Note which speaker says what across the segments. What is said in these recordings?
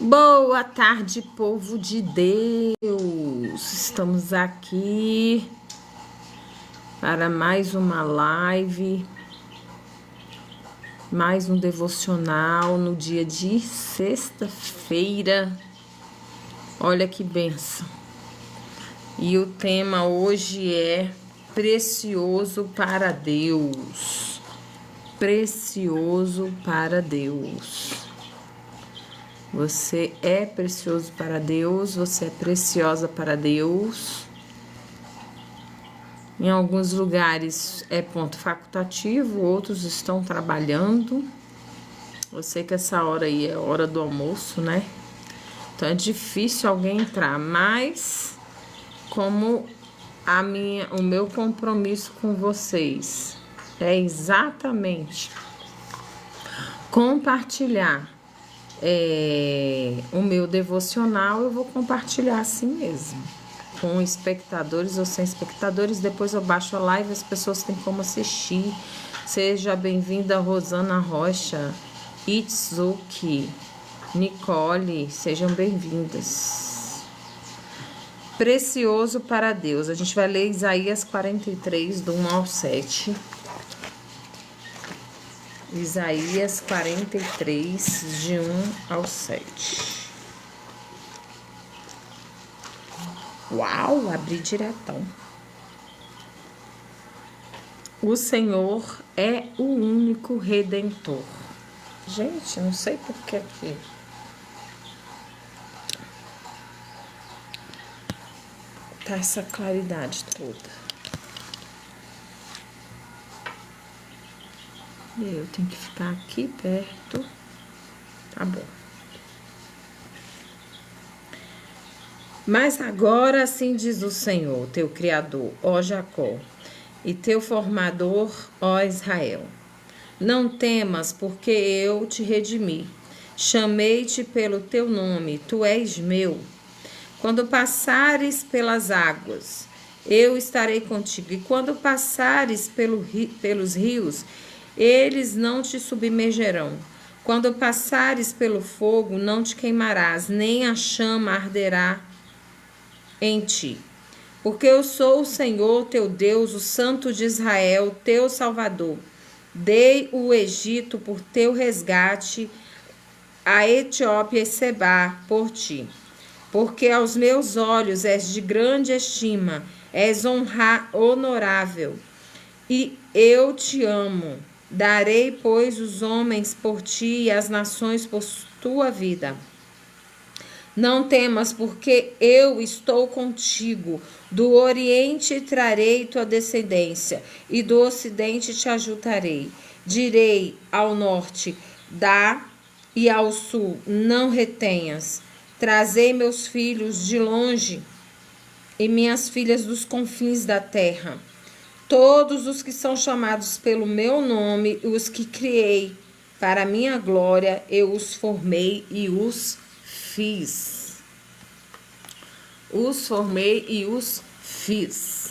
Speaker 1: Boa tarde, povo de Deus! Estamos aqui para mais uma live, mais um devocional no dia de sexta-feira. Olha que bênção! E o tema hoje é precioso para Deus. Precioso para Deus. Você é precioso para Deus, você é preciosa para Deus. Em alguns lugares é ponto facultativo, outros estão trabalhando. Eu sei que essa hora aí é hora do almoço, né? Então é difícil alguém entrar, mas como o meu compromisso com vocês é exatamente compartilhar o meu devocional, eu vou compartilhar assim mesmo, com espectadores ou sem espectadores. Depois eu baixo a live, as pessoas têm como assistir. Seja bem-vinda, Rosana Rocha, Itsuki, Nicole, sejam bem-vindas. Precioso para Deus. A gente vai ler Isaías 43, do 1 ao 7. Isaías 43, de 1 ao 7. Uau, abri diretão. O Senhor é o único Redentor. Gente, não sei por que aqui. Tá essa claridade toda. Eu tenho que ficar aqui perto. Tá bom. Mas agora assim diz o Senhor, teu Criador, ó Jacó, e teu Formador, ó Israel. Não temas, porque eu te redimi. Chamei-te pelo teu nome, tu és meu. Quando passares pelas águas, eu estarei contigo. E quando passares pelos rios, eles não te submergerão. Quando passares pelo fogo, não te queimarás, nem a chama arderá em ti. Porque eu sou o Senhor teu Deus, o Santo de Israel, teu Salvador. Dei o Egito por teu resgate, a Etiópia e Sebá por ti. Porque aos meus olhos és de grande estima, és honorável, e eu te amo. Darei, pois, os homens por ti e as nações por tua vida. Não temas, porque eu estou contigo. Do Oriente trarei tua descendência, e do Ocidente te ajuntarei. Direi ao Norte, dá, e ao Sul, não retenhas. Trazei meus filhos de longe, e minhas filhas dos confins da terra. Todos os que são chamados pelo meu nome, os que criei para a minha glória, eu os formei e os fiz. Os formei e os fiz.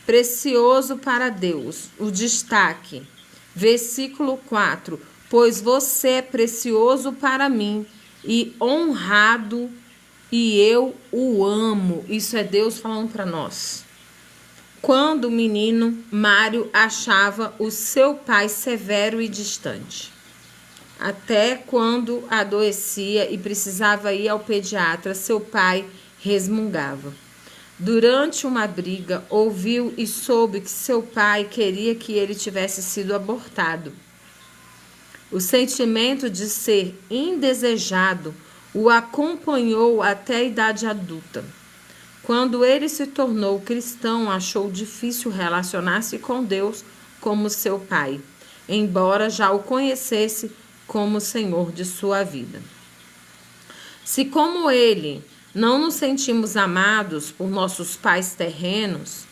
Speaker 1: Precioso para Deus. O destaque. Versículo 4. Pois você é precioso para mim e honrado, e eu o amo. Isso é Deus falando para nós. Quando o menino Mário achava o seu pai severo e distante. Até quando adoecia e precisava ir ao pediatra, seu pai resmungava. Durante uma briga, ouviu e soube que seu pai queria que ele tivesse sido abortado. O sentimento de ser indesejado o acompanhou até a idade adulta. Quando ele se tornou cristão, achou difícil relacionar-se com Deus como seu pai, embora já o conhecesse como Senhor de sua vida. Se, como ele, não nos sentimos amados por nossos pais terrenos,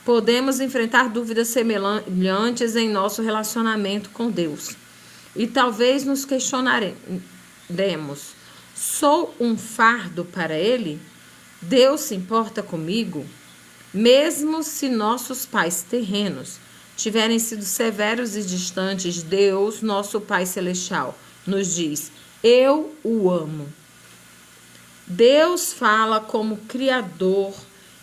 Speaker 1: podemos enfrentar dúvidas semelhantes em nosso relacionamento com Deus. E talvez nos questionaremos: sou um fardo para ele? Deus se importa comigo? Mesmo se nossos pais terrenos tiverem sido severos e distantes, Deus, nosso Pai Celestial, nos diz: eu o amo. Deus fala como Criador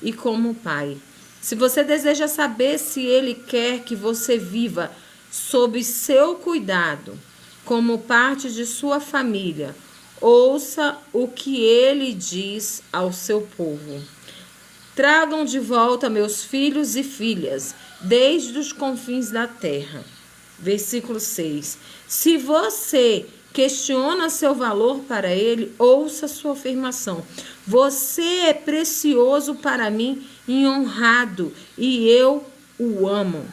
Speaker 1: e como Pai. Se você deseja saber se Ele quer que você viva sob seu cuidado, como parte de sua família, ouça o que Ele diz ao seu povo. Tragam de volta meus filhos e filhas, desde os confins da terra. Versículo 6. Se você questiona seu valor para ele, ouça sua afirmação. Você é precioso para mim e honrado, e eu o amo.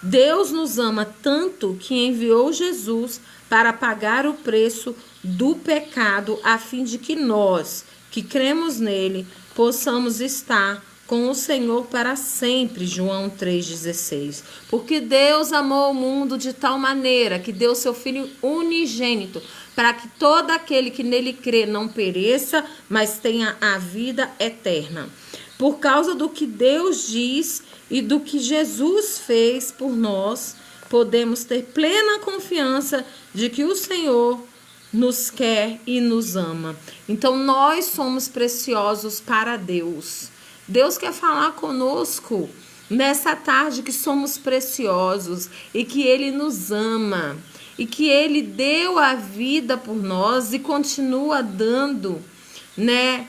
Speaker 1: Deus nos ama tanto que enviou Jesus para pagar o preço do pecado, a fim de que nós, que cremos nele, possamos estar com o Senhor para sempre. João 3,16. Porque Deus amou o mundo de tal maneira que deu seu Filho unigênito, para que todo aquele que nele crê não pereça, mas tenha a vida eterna. Por causa do que Deus diz e do que Jesus fez por nós, podemos ter plena confiança de que o Senhor nos quer e nos ama. Então, nós somos preciosos para Deus. Deus quer falar conosco nessa tarde que somos preciosos e que Ele nos ama e que Ele deu a vida por nós e continua dando, né?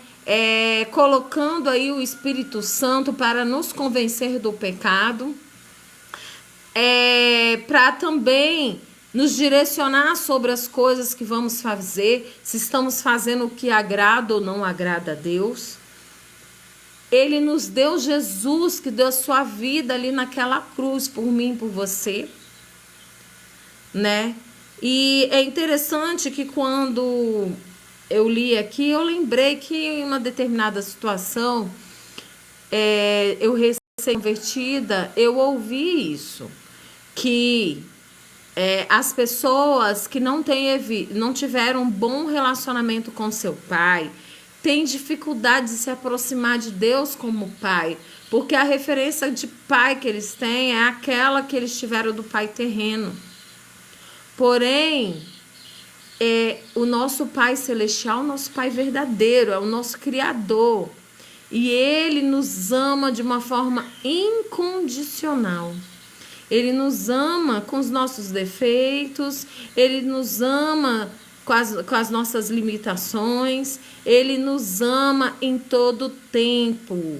Speaker 1: Colocando aí o Espírito Santo para nos convencer do pecado, para também nos direcionar sobre as coisas que vamos fazer, se estamos fazendo o que agrada ou não agrada a Deus. Ele nos deu Jesus, que deu a sua vida ali naquela cruz por mim e por você, né? E é interessante que quando eu li aqui, eu lembrei que em uma determinada situação, eu recém-convertida, eu ouvi isso, que as pessoas que não tiveram um bom relacionamento com seu pai, têm dificuldade de se aproximar de Deus como pai, porque a referência de pai que eles têm é aquela que eles tiveram do pai terreno. Porém, o nosso Pai Celestial, o nosso Pai verdadeiro, é o nosso Criador. E Ele nos ama de uma forma incondicional. Ele nos ama com os nossos defeitos, Ele nos ama com as nossas limitações, Ele nos ama em todo tempo.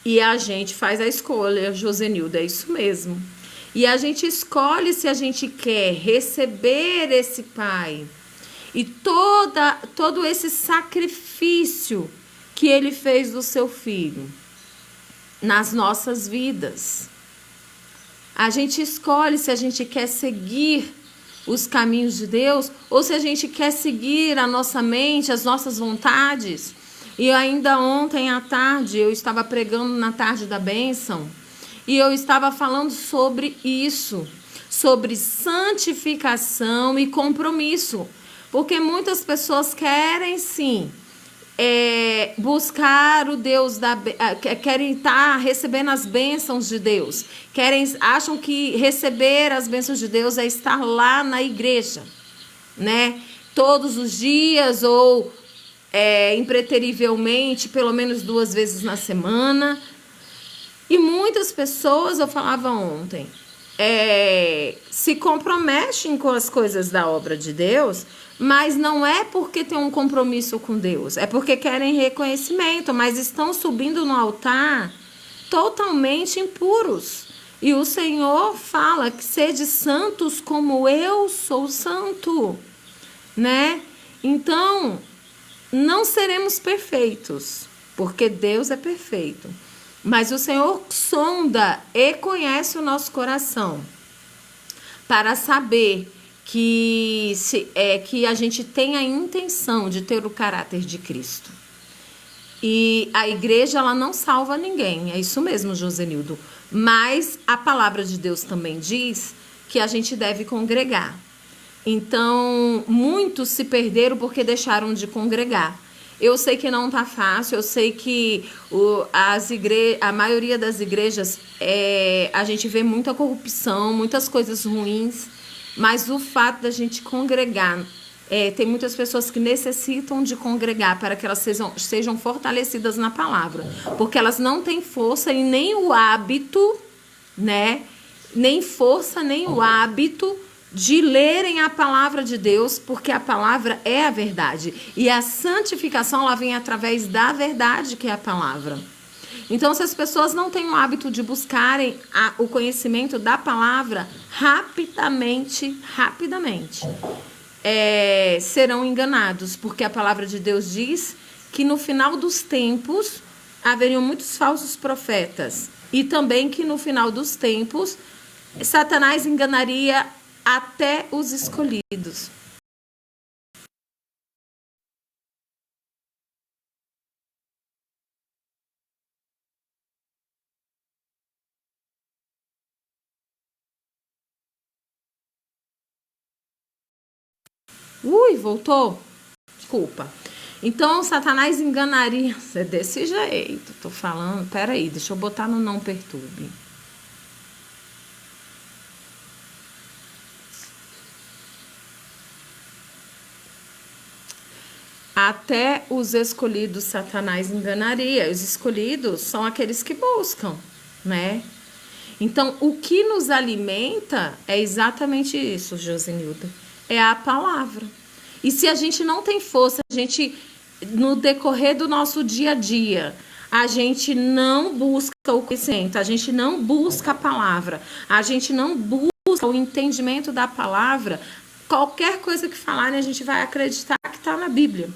Speaker 1: E a gente faz a escolha, Josenilda, é isso mesmo. E a gente escolhe se a gente quer receber esse Pai e todo esse sacrifício que Ele fez do seu Filho nas nossas vidas. A gente escolhe se a gente quer seguir os caminhos de Deus ou se a gente quer seguir a nossa mente, as nossas vontades. E ainda ontem à tarde, eu estava pregando na tarde da bênção, e eu estava falando sobre isso, sobre santificação e compromisso. Porque muitas pessoas querem sim buscar o Deus, querem estar recebendo as bênçãos de Deus. Acham que receber as bênçãos de Deus é estar lá na igreja, né? Todos os dias ou impreterivelmente, pelo menos 2 vezes na semana. E muitas pessoas, eu falava ontem, se comprometem com as coisas da obra de Deus, mas não é porque tem um compromisso com Deus, é porque querem reconhecimento, mas estão subindo no altar totalmente impuros. E o Senhor fala que sede santos como eu sou santo, né? Então, não seremos perfeitos, porque Deus é perfeito. Mas o Senhor sonda e conhece o nosso coração para saber que a gente tem a intenção de ter o caráter de Cristo. E a igreja, ela não salva ninguém, é isso mesmo, Josenildo. Mas a palavra de Deus também diz que a gente deve congregar. Então, muitos se perderam porque deixaram de congregar. Eu sei que não tá fácil, eu sei que a maioria das igrejas, a gente vê muita corrupção, muitas coisas ruins, mas o fato da gente congregar Tem muitas pessoas que necessitam de congregar para que elas sejam fortalecidas na palavra, porque elas não têm força e nem o hábito, né? Nem força, nem o hábito de lerem a palavra de Deus, porque a palavra é a verdade. E a santificação, ela vem através da verdade, que é a palavra. Então, se as pessoas não têm o hábito de buscarem o conhecimento da palavra rapidamente, serão enganados, porque a palavra de Deus diz que no final dos tempos haveriam muitos falsos profetas, e também que no final dos tempos Satanás enganaria até os escolhidos. Voltou? Desculpa. Então, Satanás enganaria. É desse jeito, tô falando. Peraí, deixa eu botar no não perturbe. Até os escolhidos Satanás enganaria. Os escolhidos são aqueles que buscam, né? Então, o que nos alimenta é exatamente isso, Josenilda. É a palavra. E se a gente não tem força, a gente, no decorrer do nosso dia a dia, a gente não busca o conhecimento, a gente não busca a palavra, a gente não busca o entendimento da palavra, qualquer coisa que falarem, a gente vai acreditar que está na Bíblia.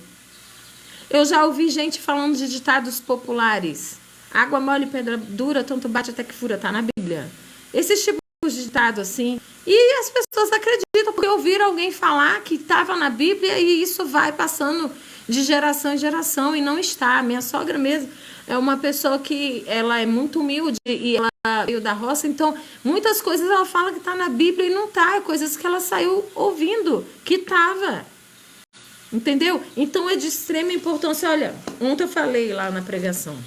Speaker 1: Eu já ouvi gente falando de ditados populares. Água mole e pedra dura, tanto bate até que fura, está na Bíblia. Esses tipos de ditado assim. E as pessoas acreditam porque ouviram alguém falar que estava na Bíblia e isso vai passando de geração em geração e não está. Minha sogra mesmo é uma pessoa que ela é muito humilde e ela veio da roça, então muitas coisas ela fala que está na Bíblia e não está. É coisas que ela saiu ouvindo que estava. Entendeu? Então é de extrema importância. Olha, ontem eu falei lá na pregação.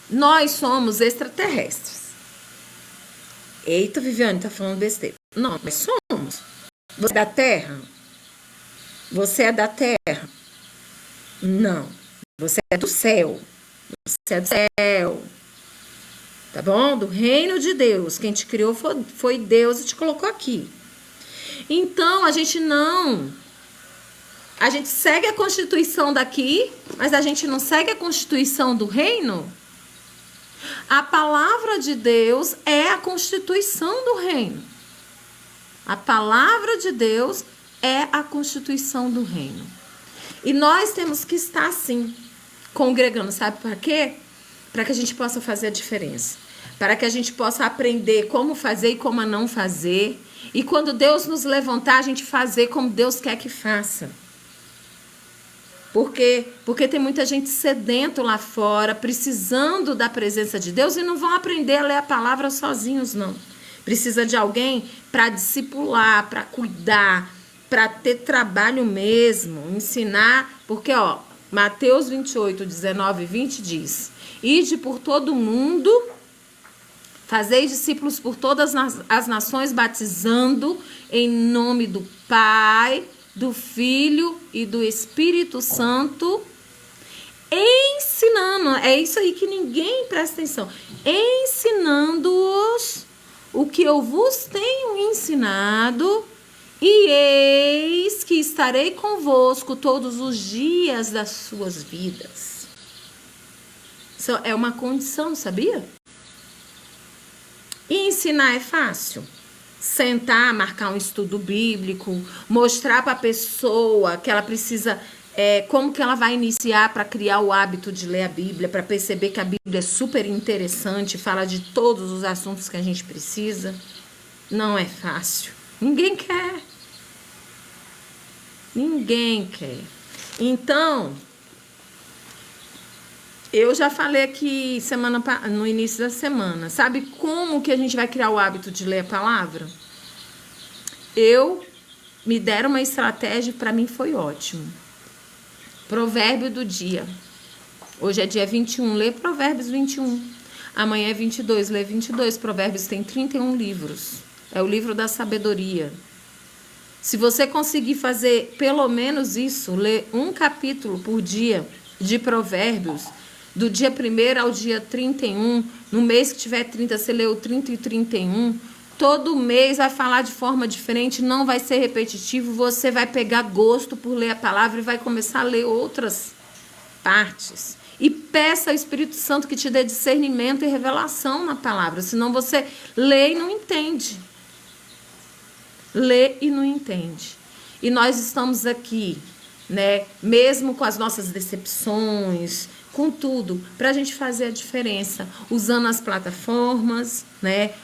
Speaker 1: Nós somos extraterrestres. Eita, Viviane, tá falando besteira. Não, nós somos. Você é da Terra? Você é da Terra? Não. Você é do céu. Você é do céu. Tá bom? Do reino de Deus. Quem te criou foi Deus e te colocou aqui. Então, a gente segue a Constituição daqui, mas a gente não segue a Constituição do reino. A palavra de Deus é a Constituição do reino. A palavra de Deus é a Constituição do reino. E nós temos que estar assim, congregando. Sabe para quê? Para que a gente possa fazer a diferença. Para que a gente possa aprender como fazer e como não fazer. E quando Deus nos levantar, a gente fazer como Deus quer que faça. Por quê? Porque tem muita gente sedento lá fora, precisando da presença de Deus e não vão aprender a ler a palavra sozinhos, não. Precisa de alguém para discipular, para cuidar, para ter trabalho mesmo, ensinar. Porque, Mateus 28, 19 e 20 diz: Ide por todo o mundo, fazei discípulos por todas as nações, batizando em nome do Pai, do Filho e do Espírito Santo, ensinando, é isso aí que ninguém presta atenção, ensinando-os o que eu vos tenho ensinado, e eis que estarei convosco todos os dias das suas vidas. Isso é uma condição, sabia? E ensinar é fácil. Sentar, marcar um estudo bíblico, mostrar para a pessoa que ela precisa, como que ela vai iniciar para criar o hábito de ler a Bíblia, para perceber que a Bíblia é super interessante, fala de todos os assuntos que a gente precisa. Não é fácil. Ninguém quer. Ninguém quer. Então, eu já falei aqui no início da semana. Sabe como que a gente vai criar o hábito de ler a palavra? Me deram uma estratégia, para mim foi ótimo. Provérbio do dia. Hoje é dia 21, lê Provérbios 21. Amanhã é 22, lê 22. Provérbios tem 31 livros. É o livro da sabedoria. Se você conseguir fazer pelo menos isso, ler um capítulo por dia de Provérbios, do dia 1º ao dia 31, no mês que tiver 30, você leu 30 e 31, todo mês vai falar de forma diferente, não vai ser repetitivo, você vai pegar gosto por ler a palavra e vai começar a ler outras partes. E peça ao Espírito Santo que te dê discernimento e revelação na palavra, senão você lê e não entende. Lê e não entende. E nós estamos aqui, né, mesmo com as nossas decepções, com tudo, para a gente fazer a diferença, usando as plataformas, né,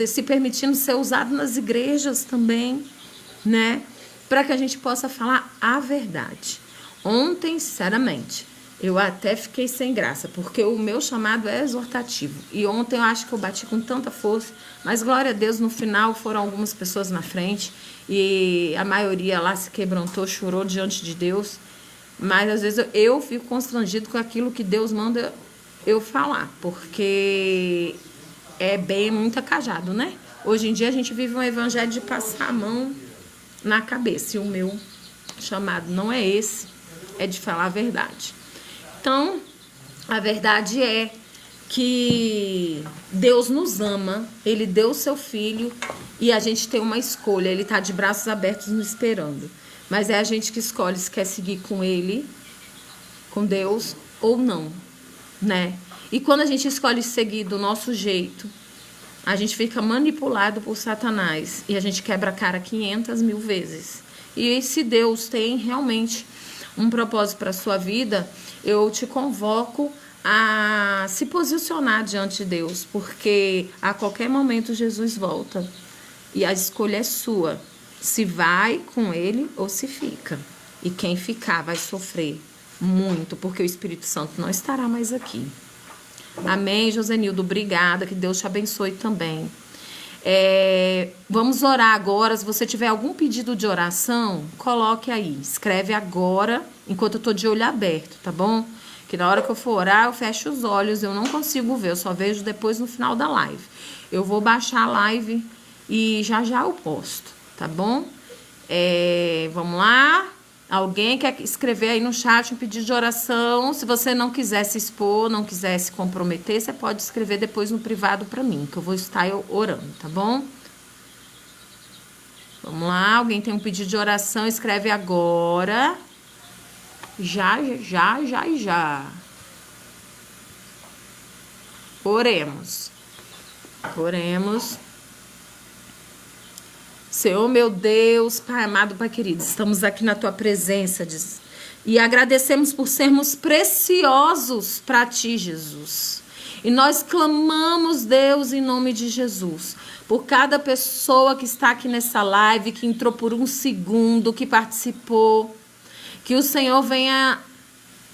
Speaker 1: se permitindo ser usado nas igrejas também, né, para que a gente possa falar a verdade. Ontem, sinceramente, eu até fiquei sem graça, porque o meu chamado é exortativo. E ontem eu acho que eu bati com tanta força, mas glória a Deus, no final foram algumas pessoas na frente e a maioria lá se quebrantou, chorou diante de Deus. Mas às vezes eu fico constrangido com aquilo que Deus manda eu falar, porque é bem muito cajado, né? Hoje em dia a gente vive um evangelho de passar a mão na cabeça, e o meu chamado não é esse, é de falar a verdade. Então, a verdade é que Deus nos ama, Ele deu o seu Filho e a gente tem uma escolha, Ele está de braços abertos nos esperando. Mas é a gente que escolhe se quer seguir com Ele, com Deus ou não, né? E quando a gente escolhe seguir do nosso jeito, a gente fica manipulado por Satanás e a gente quebra a cara 500.000 vezes. E se Deus tem realmente um propósito para a sua vida, eu te convoco a se posicionar diante de Deus, porque a qualquer momento Jesus volta e a escolha é sua, se vai com Ele ou se fica. E quem ficar vai sofrer muito, porque o Espírito Santo não estará mais aqui. Amém, Josenildo, obrigada, que Deus te abençoe também. Vamos orar agora. Se você tiver algum pedido de oração, coloque aí, escreve agora, enquanto eu tô de olho aberto, tá bom? Que na hora que eu for orar, eu fecho os olhos, eu não consigo ver, eu só vejo depois no final da live. Eu vou baixar a live e já eu posto, tá bom? Vamos lá. Alguém quer escrever aí no chat um pedido de oração? Se você não quiser se expor, não quiser se comprometer, você pode escrever depois no privado para mim, que eu vou estar orando, tá bom? Vamos lá, alguém tem um pedido de oração? Escreve agora. Já. Oremos. Senhor, meu Deus, Pai amado, Pai querido, estamos aqui na Tua presença e agradecemos por sermos preciosos para Ti, Jesus. E nós clamamos, Deus, em nome de Jesus, por cada pessoa que está aqui nessa live, que entrou por um segundo, que participou, que o Senhor venha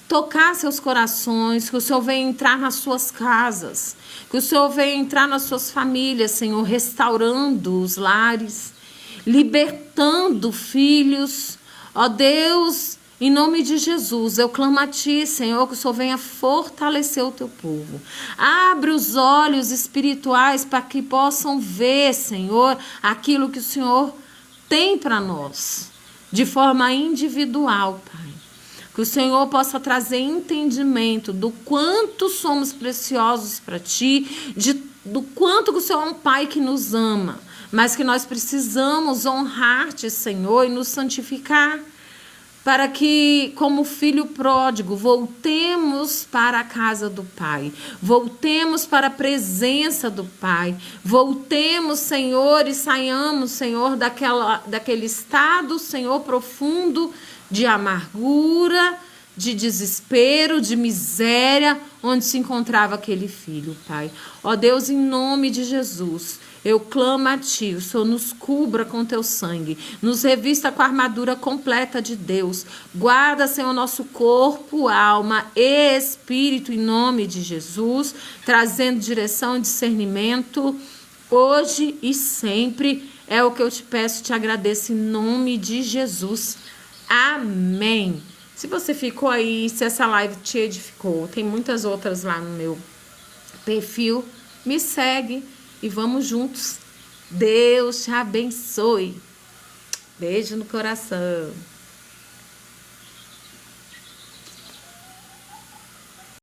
Speaker 1: tocar seus corações, que o Senhor venha entrar nas suas casas, que o Senhor venha entrar nas suas famílias, Senhor, restaurando os lares, libertando filhos. Ó Deus, em nome de Jesus, eu clamo a Ti, Senhor, que o Senhor venha fortalecer o Teu povo. Abre os olhos espirituais para que possam ver, Senhor, aquilo que o Senhor tem para nós, de forma individual, Pai. Que o Senhor possa trazer entendimento do quanto somos preciosos para Ti, do quanto que o Senhor é um Pai que nos ama, mas que nós precisamos honrar-Te, Senhor, e nos santificar, para que, como filho pródigo, voltemos para a casa do Pai, voltemos para a presença do Pai, voltemos, Senhor, e saiamos, Senhor, daquele estado, Senhor, profundo de amargura, de desespero, de miséria, onde se encontrava aquele filho, Pai. Ó Deus, em nome de Jesus, eu clamo a Ti, o Senhor nos cubra com Teu sangue, nos revista com a armadura completa de Deus, guarda, Senhor, nosso corpo, alma e espírito, em nome de Jesus, trazendo direção e discernimento, hoje e sempre, é o que eu te peço, te agradeço em nome de Jesus. Amém. Se você ficou aí, se essa live te edificou, tem muitas outras lá no meu perfil, me segue e vamos juntos. Deus te abençoe. Beijo no coração.